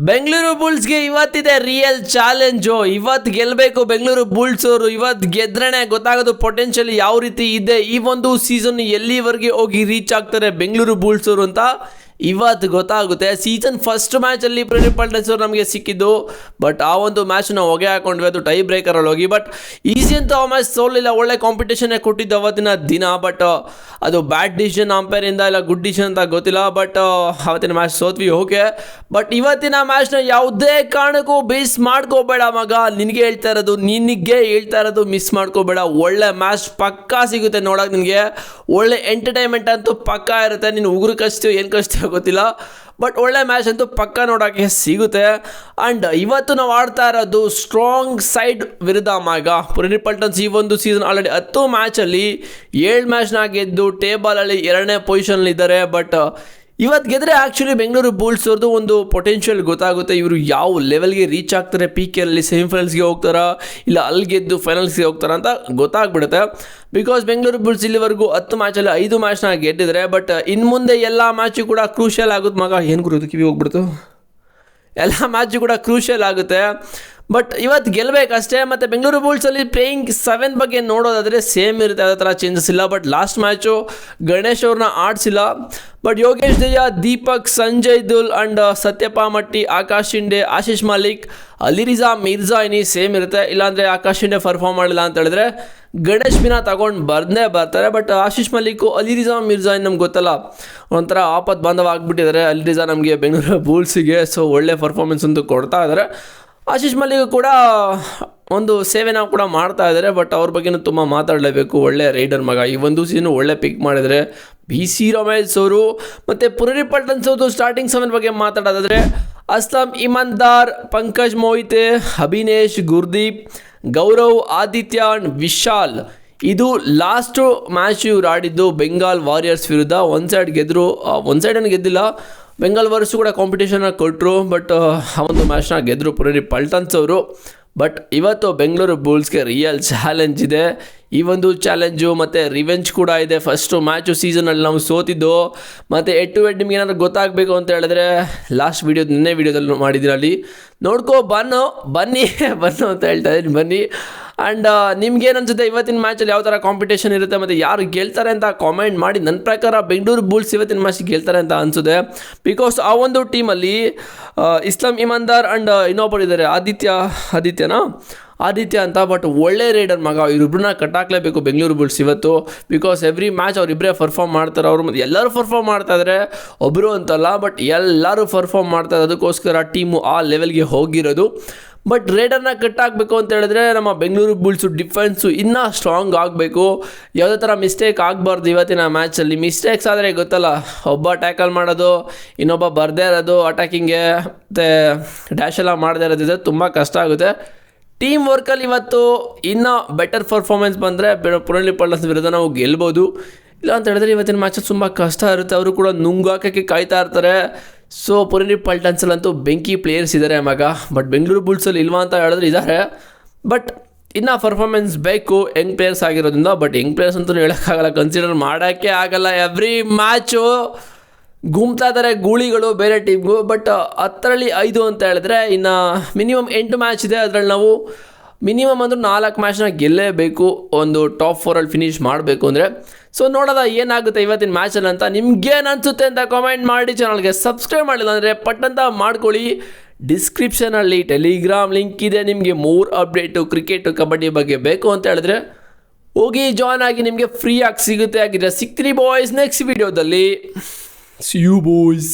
ಬೆಂಗಳೂರು ಬುಲ್ಸ್ಗೆ ಇವತ್ತಿದೆ real challenge. ಇವತ್ತು ಗೆಲ್ಲಬೇಕು ಬೆಂಗಳೂರು ಬುಲ್ಸ್ ಅವರು. ಇವತ್ತು ಗೆದ್ರೇ ಗೊತ್ತಾಗೋದು ಪೊಟೆನ್ಷಿಯಲ್ ಯಾವ ರೀತಿ ಇದೆ, ಈ ಒಂದು ಸೀಸನ್ ಎಲ್ಲಿವರೆಗೆ ಹೋಗಿ ರೀಚ್ ಆಗ್ತಾರೆ ಬೆಂಗಳೂರು ಬುಲ್ಸ್ ಅವರು ಅಂತ ಇವತ್ತು ಗೊತ್ತಾಗುತ್ತೆ. ಸೀಸನ್ ಫಸ್ಟ್ ಮ್ಯಾಚಲ್ಲಿ ಪ್ರಿನ್ಸಿಪಾಲ್ಟನ್ಸ್ ಅವರು ನಮಗೆ ಸಿಕ್ಕಿದ್ದು, ಬಟ್ ಆ ಒಂದು ಮ್ಯಾಚ್ನ ಹೊಗೆ ಹಾಕೊಂಡ್ವಿ, ಅದು ಟೈ ಬ್ರೇಕರಲ್ಲಿ ಹೋಗಿ. ಬಟ್ ಈಸಿ ಅಂತ ಆ ಮ್ಯಾಚ್ ಸೋಲಿಲ್ಲ, ಒಳ್ಳೆ ಕಾಂಪಿಟೇಷನ್ನೇ ಕೊಟ್ಟಿದ್ದು ಅವತ್ತಿನ ದಿನ. ಬಟ್ ಅದು ಬ್ಯಾಡ್ ಡಿಸಿಷನ್ ಅಂಪೈರಿಂದ ಇಲ್ಲ ಗುಡ್ ಡಿಸಿಷನ್ ಅಂತ ಗೊತ್ತಿಲ್ಲ, ಬಟ್ ಅವತ್ತಿನ ಮ್ಯಾಚ್ ಸೋತ್ವಿ, ಓಕೆ. ಬಟ್ ಇವತ್ತಿನ ಮ್ಯಾಚ್ನ ಯಾವುದೇ ಕಾರಣಕ್ಕೂ ಮಿಸ್ ಮಾಡ್ಕೋಬೇಡ ಮಗ, ನಿನಗೆ ಹೇಳ್ತಾ ಇರೋದು ಮಿಸ್ ಮಾಡ್ಕೋಬೇಡ. ಒಳ್ಳೆ ಮ್ಯಾಚ್ ಪಕ್ಕಾ ಸಿಗುತ್ತೆ ನೋಡೋಕೆ, ನಿನಗೆ ಒಳ್ಳೆ ಎಂಟರ್ಟೈನ್ಮೆಂಟ್ ಅಂತೂ ಪಕ್ಕಾ ಇರುತ್ತೆ. ನೀನು ಉಗುರು ಕಚ್ತೀವಿ ಏನು ಕಚ್ತೀವಿ ಗೊತ್ತಿಲ್ಲ, ಬಟ್ ಒಳ್ಳೆ ಮ್ಯಾಚ್ ಅಂತೂ ಪಕ್ಕ ನೋಡೋಕ್ಕೆ ಸಿಗುತ್ತೆ. ಆ್ಯಂಡ್ ಇವತ್ತು ನಾವು ಆಡ್ತಾ ಇರೋದು ಸ್ಟ್ರಾಂಗ್ ಸೈಡ್ ವಿರುದ್ಧ ಮಗ. ಪ್ರಿನ್ಸಿಪಾಲ್ಟನ್ಸ್ ಈ ಒಂದು ಸೀಸನ್ ಆಲ್ರೆಡಿ 10 ಮ್ಯಾಚಲ್ಲಿ 7 ಮ್ಯಾಚ್ನ ಗೆದ್ದು ಟೇಬಲಲ್ಲಿ 2ನೇ ಪೊಸಿಷನ್ಲಿದ್ದಾರೆ. ಬಟ್ ಇವತ್ತು ಗೆದ್ರೆ ಆ್ಯಕ್ಚುಲಿ ಬೆಂಗಳೂರು ಬುಲ್ಸ್ ಅವ್ರದ್ದು ಒಂದು ಪೊಟೆನ್ಷಿಯಲ್ ಗೊತ್ತಾಗುತ್ತೆ. ಇವರು ಯಾವ ಲೆವೆಲ್ಗೆ ರೀಚ್ ಆಗ್ತಾರೆ, PKಯಲ್ಲಿ ಸೆಮಿಫೈನಲ್ಸ್ಗೆ ಹೋಗ್ತಾರಾ ಇಲ್ಲ ಅಲ್ಲಿ ಗೆದ್ದು ಫೈನಲ್ಸ್ಗೆ ಹೋಗ್ತಾರಾ ಅಂತ ಗೊತ್ತಾಗ್ಬಿಡುತ್ತೆ. ಬಿಕಾಸ್ ಬೆಂಗಳೂರು ಬುಲ್ಸ್ ಇಲ್ಲಿವರೆಗೂ 10 ಮ್ಯಾಚಲ್ಲಿ 5 ಮ್ಯಾಚ್ನ ಗೆದ್ದಿದ್ದಾರೆ. ಬಟ್ ಇನ್ನು ಮುಂದೆ ಎಲ್ಲ ಮ್ಯಾಚು ಕೂಡ ಕ್ರೂಷಿಯಲ್ ಆಗುತ್ತೆ ಮಗ. ಏನು ಗುರುತು ಕಿವಿ ಹೋಗ್ಬಿಡ್ತು, ಎಲ್ಲ ಮ್ಯಾಚು ಕೂಡ ಕ್ರೂಷಿಯಲ್ ಆಗುತ್ತೆ. ಬಟ್ ಇವತ್ತು ಗೆಲ್ಲಬೇಕಷ್ಟೇ. ಮತ್ತು ಬೆಂಗಳೂರು ಬುಲ್ಸಲ್ಲಿ ಪ್ಲೇಯಿಂಗ್ 7 ಬಗ್ಗೆ ನೋಡೋದಾದರೆ ಸೇಮ್ ಇರುತ್ತೆ, ಅದೇ ಥರ ಚೇಂಜಸ್ ಇಲ್ಲ. ಬಟ್ ಲಾಸ್ಟ್ ಮ್ಯಾಚು ಗಣೇಶ್ ಅವ್ರನ್ನ ಆಡಿಸಿಲ್ಲ, ಬಟ್ ಯೋಗೇಶ್ ದಯ್ಯ, ದೀಪಕ್, ಸಂಜಯ್ ದುಲ್ ಆ್ಯಂಡ್ ಸತ್ಯಪ್ಪ ಮಟ್ಟಿ, ಆಕಾಶ್ ಶಿಂಡೆ, ಆಶೀಶ್ ಮಲಿಕ್, ಅಲಿರಿಜಾ ಮಿರ್ಜಾ ಇನಿ ಸೇಮ್ ಇರುತ್ತೆ. ಇಲ್ಲಾಂದರೆ ಆಕಾಶ್ ಶಿಂಡೆ ಪರ್ಫಾರ್ಮ್ ಮಾಡಲಿಲ್ಲ ಅಂತ ಹೇಳಿದ್ರೆ ಗಣೇಶ್ ಬಿನ ತಗೊಂಡು ಬರ್ತಾರೆ. ಬಟ್ ಆಶೀಶ್ ಮಲಿಕ್ಕು, ಅಲಿರಿಜಾ ಮಿರ್ಜಾ ನಮ್ಗೆ ಗೊತ್ತಲ್ಲ, ಒಂಥರ ಆಪತ್ ಬಾಂಧವ ಆಗಿಬಿಟ್ಟಿದ್ದಾರೆ ಅಲಿರಿಜಾ ನಮಗೆ ಬೆಂಗಳೂರು ಬುಲ್ಸಿಗೆ. ಸೊ ಒಳ್ಳೆ ಪರ್ಫಾರ್ಮೆನ್ಸ್ ಅಂತೂ ಕೊಡ್ತಾ ಇದ್ದಾರೆ. ಆಶೀಶ್ ಮಲಿಕ್ ಕೂಡ ಒಂದು ಸೇವೆನ ಕೂಡ ಮಾಡ್ತಾ ಇದ್ದಾರೆ, ಬಟ್ ಅವ್ರ ಬಗ್ಗೆನೂ ತುಂಬ ಮಾತಾಡಲೇಬೇಕು. ಒಳ್ಳೆ ರೈಡರ್ ಮಗ, ಈ ಒಂದು ಸೀಸನ್ ಒಳ್ಳೆ ಪಿಕ್ ಮಾಡಿದರೆ BC ರಮೇಶ್ ಅವರು. ಮತ್ತು ಪ್ರಿನ್ಸಿಪಾಲ್ಟನ್ಸ್ ಅವ್ರದ್ದು ಸ್ಟಾರ್ಟಿಂಗ್ 7 ಬಗ್ಗೆ ಮಾತಾಡೋದಾದರೆ ಅಸ್ಲಂ ಇಮಾನ್ದಾರ್, ಪಂಕಜ್ ಮೊಹಿತೆ, ಅಭಿನೇಶ್, ಗುರ್ದೀಪ್, ಗೌರವ್, ಆದಿತ್ಯ ಆ್ಯಂಡ್ ವಿಶಾಲ್. ಇದು ಲಾಸ್ಟು ಮ್ಯಾಚ್ ಇವ್ರು ಆಡಿದ್ದು ಬೆಂಗಾಲ್ ವಾರಿಯರ್ಸ್ ವಿರುದ್ಧ. ಒಂದು ಸೈಡ್ ಗೆದ್ದರು, ಒಂದು ಸೈಡನ್ನು ಗೆದ್ದಿಲ್ಲ, ಬೆಂಗಾಲ್ ವಾರಿಯರ್ಸ್ ಕೂಡ ಕಾಂಪಿಟೇಷನ್ನ ಕೊಟ್ಟರು. ಬಟ್ ಆ ಒಂದು ಮ್ಯಾಚ್ನ ಗೆದ್ದರು ಪ್ರಿನ್ಸಿಪಾಲ್ಟನ್ಸ್ ಅವರು. ಬಟ್ ಇವತ್ತು ಬೆಂಗಳೂರು ಬುಲ್ಸ್ಗೆ ರಿಯಲ್ ಚಾಲೆಂಜ್ ಇದೆ. ಈ ಒಂದು ಚಾಲೆಂಜು ಮತ್ತು ರಿವೆಂಜ್ ಕೂಡ ಇದೆ. ಫಸ್ಟು ಮ್ಯಾಚು ಸೀಸನಲ್ಲಿ ನಾವು ಸೋತಿದ್ದು, ಮತ್ತು ಹೆಡ್ ಟು ಹೆಡ್ ನಿಮ್ಗೆ ಏನಾದರೂ ಗೊತ್ತಾಗಬೇಕು ಅಂತ ಹೇಳಿದ್ರೆ ಲಾಸ್ಟ್ ನಿನ್ನೆ ವೀಡಿಯೋದಲ್ಲಿ ಮಾಡಿದ್ದೀನಿ, ಅಲ್ಲಿ ನೋಡ್ಕೊ ಬನ್ನಿ ಅಂತ ಹೇಳ್ತಾ ಇದ್ದೀನಿ, ಬನ್ನಿ. ಆ್ಯಂಡ್ ನಿಮ್ಗೇನು ಅನ್ಸುತ್ತೆ ಇವತ್ತಿನ ಮ್ಯಾಚಲ್ಲಿ ಯಾವ ಥರ ಕಾಂಪಿಟೇಷನ್ ಇರುತ್ತೆ ಮತ್ತು ಯಾರು ಗೆಲ್ತಾರೆ ಅಂತ ಕಾಮೆಂಟ್ ಮಾಡಿ. ನನ್ನ ಪ್ರಕಾರ ಬೆಂಗಳೂರು ಬುಲ್ಸ್ ಇವತ್ತಿನ ಮ್ಯಾಚ್ ಗೆಲ್ತಾರೆ ಅಂತ ಅನಿಸುತ್ತೆ. ಬಿಕಾಸ್ ಆ ಒಂದು ಟೀಮಲ್ಲಿ ಇಸ್ಲಾಂ ಇಮಾನ್ದಾರ್ ಆ್ಯಂಡ್ ಇನ್ನೊಬ್ಬರು ಇದ್ದಾರೆ, ಆದಿತ್ಯ ಅಂತ. ಬಟ್ ಒಳ್ಳೆ ರೈಡರ್ ಮಗ, ಇವರಿಬ್ಬರನ್ನ ಕಟ್ಟಾಕಲೇಬೇಕು ಬೆಂಗಳೂರು ಬುಲ್ಸ್ ಇವತ್ತು. ಬಿಕಾಸ್ ಎವ್ರಿ ಮ್ಯಾಚ್ ಅವರಿಬ್ಬರೇ ಪರ್ಫಾರ್ಮ್ ಮಾಡ್ತಾರೆ. ಅವರು ಮತ್ತು ಎಲ್ಲರೂ ಪರ್ಫಾರ್ಮ್ ಮಾಡ್ತಾ ಇದ್ದಾರೆ, ಒಬ್ಬರು ಅಂತಲ್ಲ, ಬಟ್ ಎಲ್ಲರೂ ಪರ್ಫಾರ್ಮ್ ಮಾಡ್ತಾರೆ. ಅದಕ್ಕೋಸ್ಕರ ಟೀಮು ಆ ಲೆವೆಲ್ಗೆ ಹೋಗಿರೋದು. ಬಟ್ ರೈಡರ್ನ ಕಟ್ಟಾಕಬೇಕು ಅಂತ ಹೇಳಿದ್ರೆ ನಮ್ಮ ಬೆಂಗಳೂರು ಬುಲ್ಸು ಡಿಫೆನ್ಸು ಇನ್ನೂ ಸ್ಟ್ರಾಂಗ್ ಆಗಬೇಕು. ಯಾವುದೇ ಥರ ಮಿಸ್ಟೇಕ್ ಆಗಬಾರ್ದು ಇವತ್ತಿನ ಮ್ಯಾಚಲ್ಲಿ. ಮಿಸ್ಟೇಕ್ಸ್ ಆದರೆ ಗೊತ್ತಲ್ಲ, ಒಬ್ಬ ಟ್ಯಾಕಲ್ ಮಾಡೋದು, ಇನ್ನೊಬ್ಬ ಬರದೇ ಇರೋದು ಅಟ್ಯಾಕಿಂಗ್ಗೆ, ಮತ್ತು ಡ್ಯಾಶ್ ಎಲ್ಲ ಮಾಡದೇ ಇರೋದಿದೆ, ತುಂಬ ಕಷ್ಟ ಆಗುತ್ತೆ. ಟೀಮ್ ವರ್ಕಲ್ಲಿ ಇವತ್ತು ಇನ್ನೂ ಬೆಟರ್ ಪರ್ಫಾರ್ಮೆನ್ಸ್ ಬಂದರೆ ಪ್ರಿನ್ಸಿಪಾಲ್ಟನ್ಸ್ ವಿರುದ್ಧ ನಾವು ಗೆಲ್ಬೋದು. ಇಲ್ಲ ಅಂತ ಹೇಳಿದ್ರೆ ಇವತ್ತಿನ ಮ್ಯಾಚ್ ತುಂಬ ಕಷ್ಟ ಇರುತ್ತೆ. ಅವರು ಕೂಡ ನುಂಗಾಕಕ್ಕೆ ಕಾಯ್ತಾ ಇರ್ತಾರೆ. ಸೊ ಪ್ರಿನ್ಸಿಪಾಲ್ಟನ್ಸಲ್ಲಂತೂ ಬೆಂಕಿ ಪ್ಲೇಯರ್ಸ್ ಇದ್ದಾರೆ ಮಗ. ಬಟ್ ಬೆಂಗಳೂರು ಬುಲ್ಸಲ್ಲಿ ಇಲ್ವಾ ಅಂತ ಹೇಳಿದ್ರೆ ಇದ್ದಾರೆ, ಬಟ್ ಇನ್ನೂ ಪರ್ಫಾರ್ಮೆನ್ಸ್ ಬೇಕು ಯಂಗ್ ಪ್ಲೇಯರ್ಸ್ ಆಗಿರೋದ್ರಿಂದ. ಬಟ್ ಯಂಗ್ ಪ್ಲೇಯರ್ಸ್ ಅಂತೂ ಹೇಳೋಕ್ಕಾಗಲ್ಲ, ಕನ್ಸಿಡರ್ ಮಾಡೋಕ್ಕೆ ಆಗಲ್ಲ. ಎವ್ರಿ ಮ್ಯಾಚು ಗುಮ್ತಾ ಇದ್ದಾರೆ ಗೂಳಿಗಳು ಬೇರೆ ಟೀಮ್ಗೂ. ಬಟ್ 10ರಲ್ಲಿ 5 ಅಂತ ಹೇಳಿದ್ರೆ ಇನ್ನು ಮಿನಿಮಮ್ 8 ಮ್ಯಾಚ್ ಇದೆ. ಅದರಲ್ಲಿ ನಾವು ಮಿನಿಮಮ್ ಅಂದರೂ 4 ಮ್ಯಾಚ್ನ ಗೆಲ್ಲೇಬೇಕು, ಒಂದು ಟಾಪ್ 4ಅಲ್ಲಿ ಫಿನಿಷ್ ಮಾಡಬೇಕು ಅಂದರೆ. ಸೊ ನೋಡೋದ ಏನಾಗುತ್ತೆ ಇವತ್ತಿನ ಮ್ಯಾಚಲ್ಲಿ ಅಂತ. ನಿಮ್ಗೇನು ಅನಿಸುತ್ತೆ ಅಂತ ಕಾಮೆಂಟ್ ಮಾಡಿ. ಚಾನಲ್ಗೆ ಸಬ್ಸ್ಕ್ರೈಬ್ ಮಾಡಿಲ್ಲ ಅಂದರೆ ಪಟ್ಟಂತ ಮಾಡ್ಕೊಳ್ಳಿ. ಡಿಸ್ಕ್ರಿಪ್ಷನಲ್ಲಿ ಟೆಲಿಗ್ರಾಮ್ ಲಿಂಕ್ ಇದೆ, ನಿಮಗೆ ಮೋರ್ ಅಪ್ಡೇಟು ಕ್ರಿಕೆಟು ಕಬಡ್ಡಿ ಬಗ್ಗೆ ಬೇಕು ಅಂತ ಹೇಳಿದ್ರೆ ಹೋಗಿ ಜಾಯ್ನ್ ಆಗಿ, ನಿಮಗೆ ಫ್ರೀಯಾಗಿ ಸಿಗುತ್ತೆ. ಆಗಿದ್ರೆ ಸಿಗ್ತೀರಿ ಬಾಯ್ಸ್ ನೆಕ್ಸ್ಟ್ ವಿಡಿಯೋದಲ್ಲಿ. See you boys.